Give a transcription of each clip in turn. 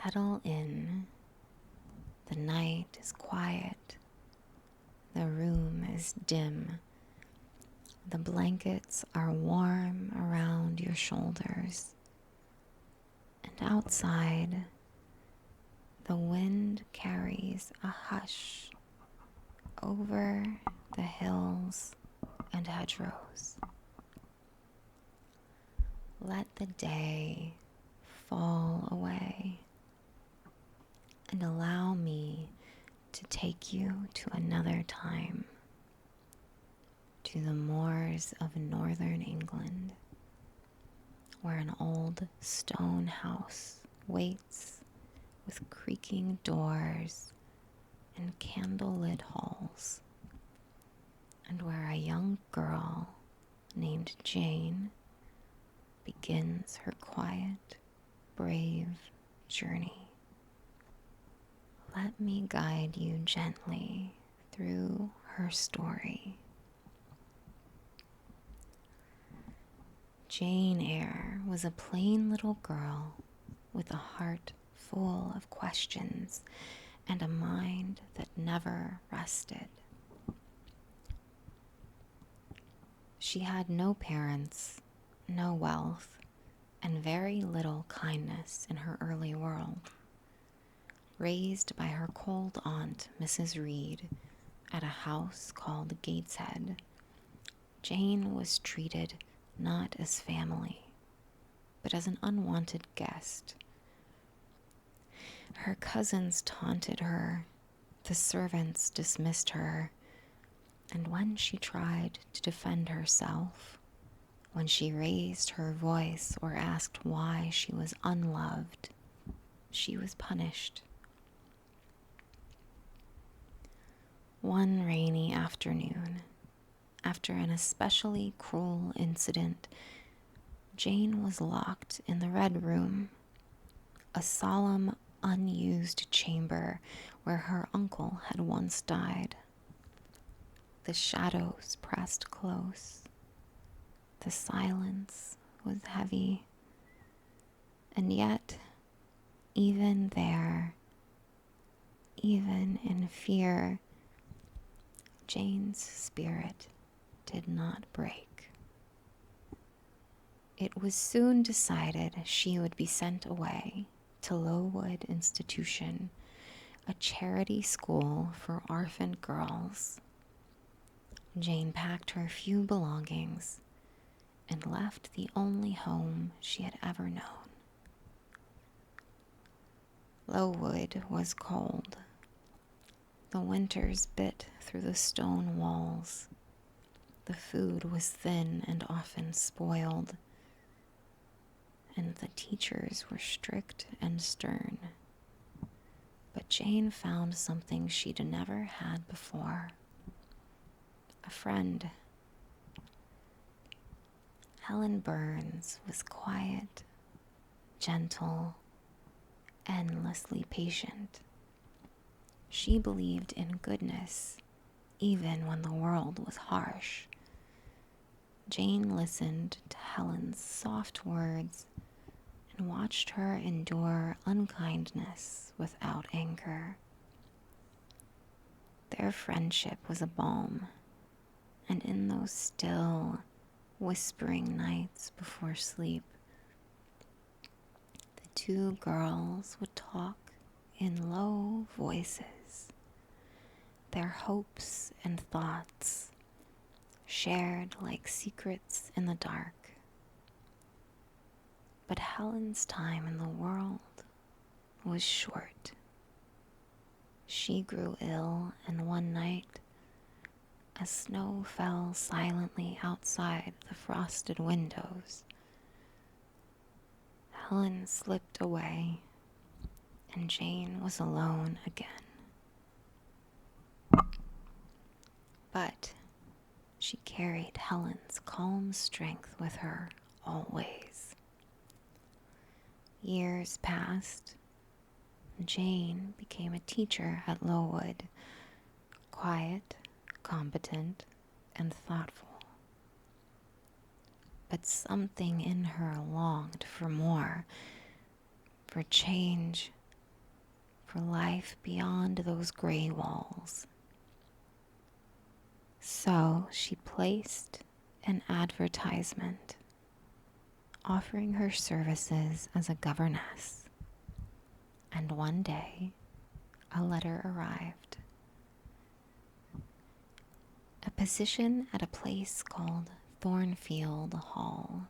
Settle in. The night is quiet. The room is dim. The blankets are warm around your shoulders. And outside, the wind carries a hush over the hills and hedgerows. Let the day fall away and allow me to take you to another time, to the moors of northern England, where an old stone house waits with creaking doors and candlelit halls, and where a young girl named Jane begins her quiet, brave journey. Let me guide you gently through her story. Jane Eyre was a plain little girl with a heart full of questions and a mind that never rested. She had no parents, no wealth, and very little kindness in her early world. Raised by her cold aunt, Mrs. Reed, at a house called Gateshead, Jane was treated not as family, but as an unwanted guest. Her cousins taunted her, the servants dismissed her, and when she tried to defend herself, when she raised her voice or asked why she was unloved, she was punished. One rainy afternoon, after an especially cruel incident, Jane was locked in the Red Room, a solemn, unused chamber where her uncle had once died. The shadows pressed close. The silence was heavy. And yet, even there, even in fear, Jane's spirit did not break. It was soon decided she would be sent away to Lowood Institution, a charity school for orphaned girls. Jane packed her few belongings and left the only home she had ever known. Lowood was cold. The winters bit through the stone walls. The food was thin and often spoiled, and the teachers were strict and stern. But Jane found something she'd never had before: a friend. Helen Burns was quiet, gentle, endlessly patient. She believed in goodness, even when the world was harsh. Jane listened to Helen's soft words and watched her endure unkindness without anger. Their friendship was a balm, and in those still, whispering nights before sleep, the two girls would talk in low voices, their hopes and thoughts shared like secrets in the dark. But Helen's time in the world was short. She grew ill, and one night, as snow fell silently outside the frosted windows, Helen slipped away, and Jane was alone again. But she carried Helen's calm strength with her always. Years passed. Jane became a teacher at Lowood, quiet, competent, and thoughtful. But something in her longed for more, for change, for life beyond those gray walls. So she placed an advertisement offering her services as a governess, and one day a letter arrived. A position at a place called Thornfield Hall.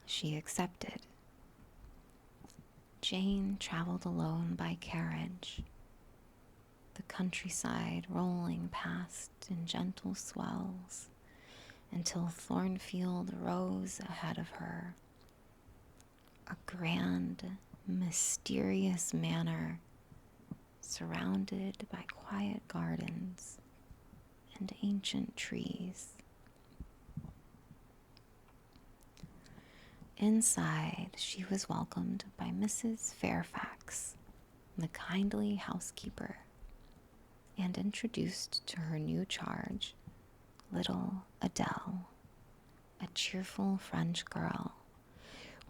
She accepted. Jane traveled alone by carriage, the countryside rolling past in gentle swells until Thornfield rose ahead of her, a grand, mysterious manor surrounded by quiet gardens and ancient trees. Inside, she was welcomed by Mrs. Fairfax, the kindly housekeeper, and introduced to her new charge, little Adele, a cheerful French girl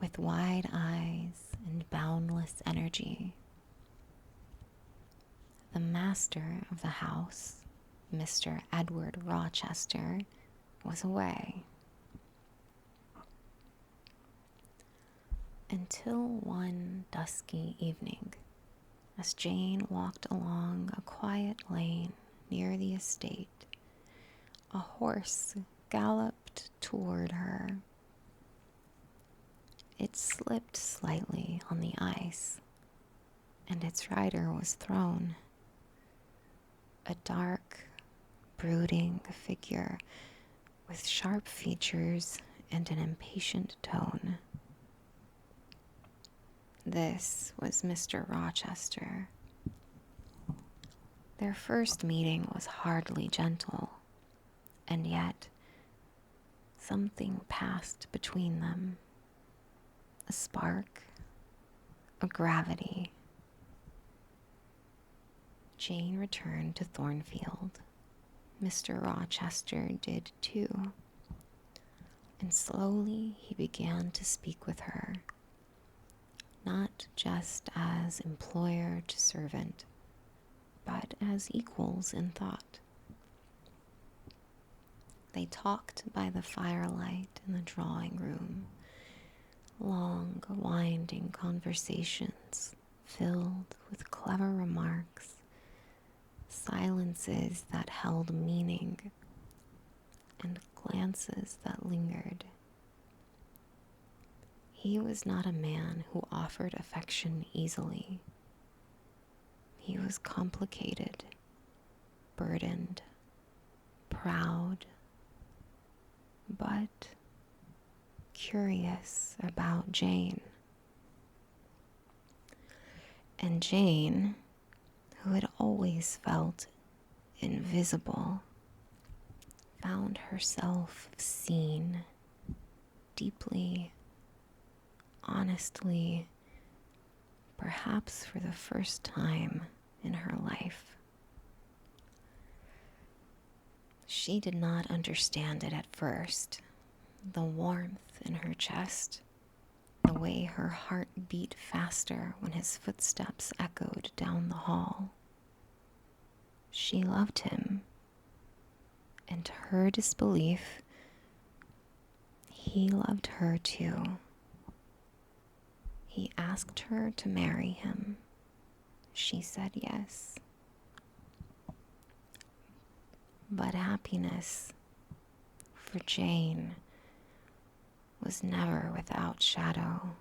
with wide eyes and boundless energy. The master of the house, Mr. Edward Rochester, was away. Until one dusky evening, as Jane walked along a quiet lane near the estate, a horse galloped toward her. It slipped slightly on the ice, and its rider was thrown. A dark, brooding figure with sharp features and an impatient tone. This was Mr. Rochester. Their first meeting was hardly gentle, and yet something passed between them. A spark, a gravity. Jane returned to Thornfield. Mr. Rochester did too, and slowly he began to speak with her, not just as employer to servant, but as equals in thought. They talked by the firelight in the drawing room, long, winding conversations filled with clever remarks, silences that held meaning, and glances that lingered. He was not a man who offered affection easily. He was complicated, burdened, proud, but curious about Jane. And Jane, who had always felt invisible, found herself seen deeply, honestly, perhaps for the first time in her life. She did not understand it at first, the warmth in her chest, the way her heart beat faster when his footsteps echoed down the hall. She loved him, and to her disbelief, he loved her too. He asked her to marry him. She said yes. But happiness for Jane was never without shadow.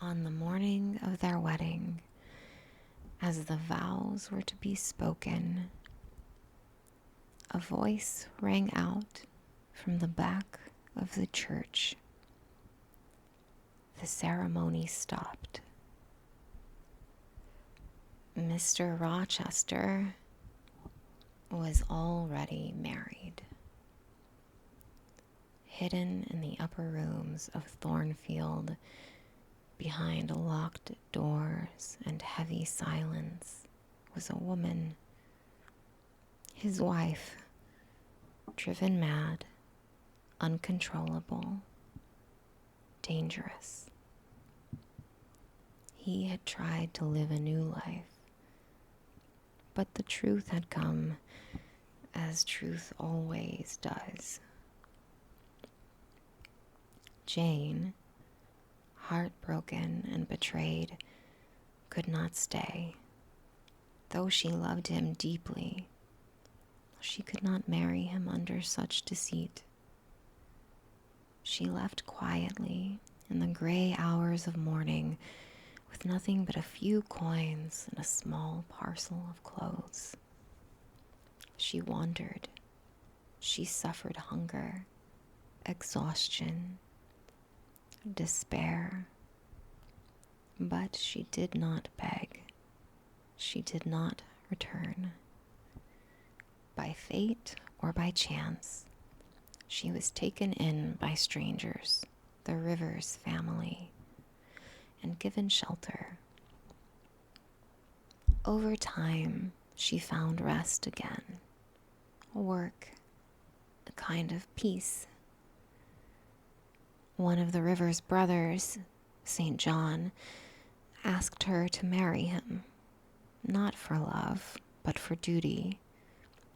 On the morning of their wedding, as the vows were to be spoken, a voice rang out from the back of the church. The ceremony stopped. Mr. Rochester was already married. Hidden in the upper rooms of Thornfield, behind locked doors and heavy silence, was a woman, his wife, driven mad, uncontrollable, dangerous. He had tried to live a new life, but the truth had come, as truth always does. Jane, heartbroken and betrayed, could not stay. Though she loved him deeply, she could not marry him under such deceit. She left quietly in the gray hours of morning with nothing but a few coins and a small parcel of clothes. She wandered. She suffered hunger, exhaustion, despair. But she did not beg. She did not return. By fate or by chance, she was taken in by strangers, the Rivers family, and given shelter. Over time, she found rest again, work, a kind of peace. One of the Rivers brothers, St. John, asked her to marry him, not for love, but for duty,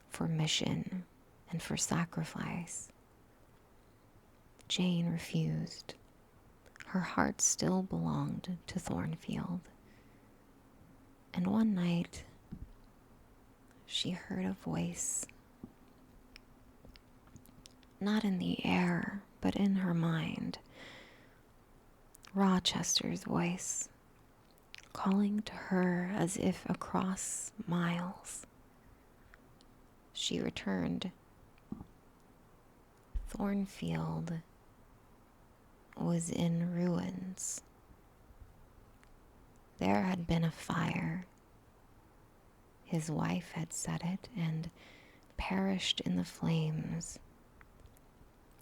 for mission, and for sacrifice. Jane refused. Her heart still belonged to Thornfield. And one night, she heard a voice, not in the air, but in her mind, Rochester's voice, calling to her as if across miles. She returned. Thornfield was in ruins. There had been a fire. His wife had set it and perished in the flames.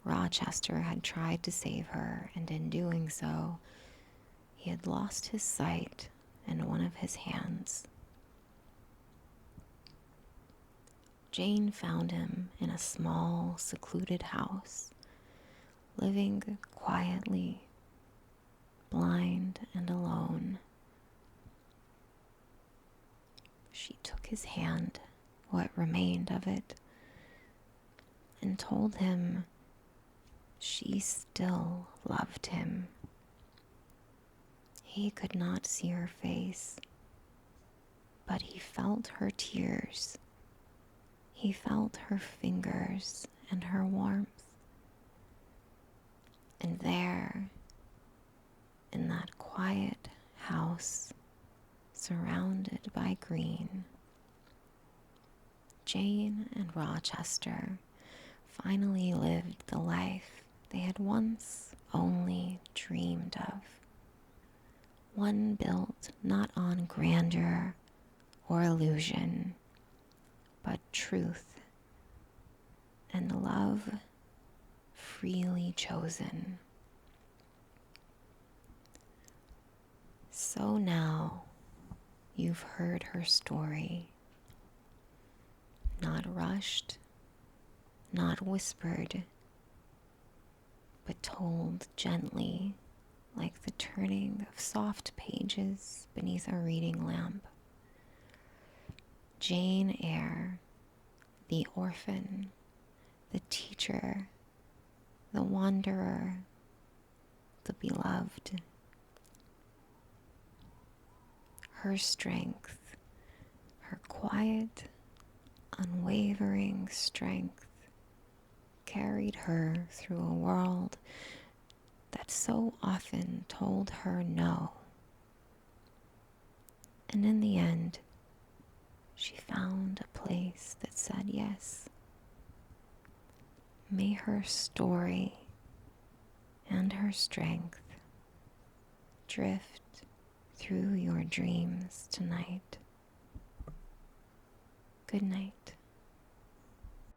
Rochester had tried to save her, and in doing so, he had lost his sight and one of his hands. Jane found him in a small, secluded house, living quietly, blind and alone. She took his hand, what remained of it, and told him she still loved him. He could not see her face, but he felt her tears. He felt her fingers and her warmth. And there, in that quiet house, surrounded by green, Jane and Rochester finally lived the life they had once only dreamed of. One built not on grandeur or illusion, but truth and love freely chosen. So now you've heard her story, not rushed, not whispered, but told gently, like the turning of soft pages beneath a reading lamp. Jane Eyre, the orphan, the teacher, the wanderer, the beloved. Her strength, her quiet, unwavering strength, carried her through a world that so often told her no. And in the end, she found a place that said yes. May her story and her strength drift through your dreams tonight. Good night.